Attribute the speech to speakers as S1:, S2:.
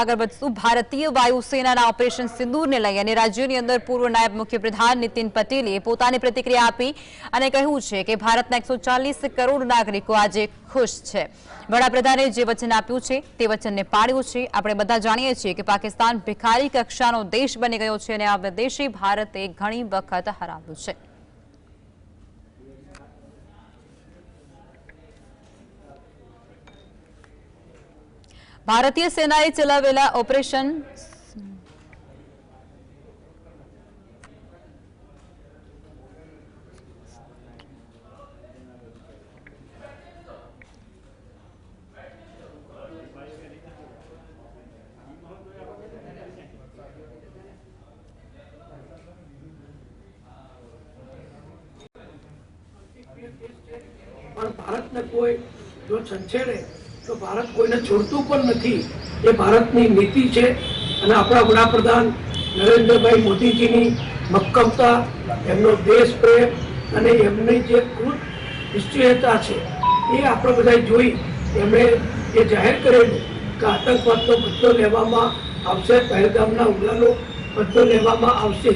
S1: આગળ વધશું ભારતીય વાયુસેનાના ઓપરેશન સિંદૂરને લઈ અને રાજ્યની અંદર પૂર્વ નાયબ મુખ્યપ્રધાન નીતિન પટેલે પોતાની પ્રતિક્રિયા આપી અને કહ્યું છે કે ભારતના 140 કરોડ નાગરિકો આજે ખુશ છે। વડાપ્રધાને જે વચન આપ્યું છે તે વચનને પાળ્યું છે। આપણે બધા જાણીએ છીએ કે પાકિસ્તાન ભિખારી કક્ષાનો દેશ બની ગયો છે અને આ વિદેશી ભારતે ઘણી વખત હરાવ્યું છે। भारतीय सेनाए चलावेला ऑपरेशन
S2: भारत ने कोई जो छेड़े तो भारत कोईने छोड़तुं पण नथी। ये भारतनी नीति है અને આપણા વડાપ્રધાન નરેન્દ્રભાઈ મોદીજીની મક્કમતા, એમનો દેશ પ્રેમ અને એમની જે કૃત નિશ્ચયતા છે એ આપણે બધાએ જોઈ। એમણે એ જાહેર કરેલું કે આતંકવાદનો બદલો લેવામાં આવશે, પહેલગામના હુમલાનો બદલો લેવામાં આવશે।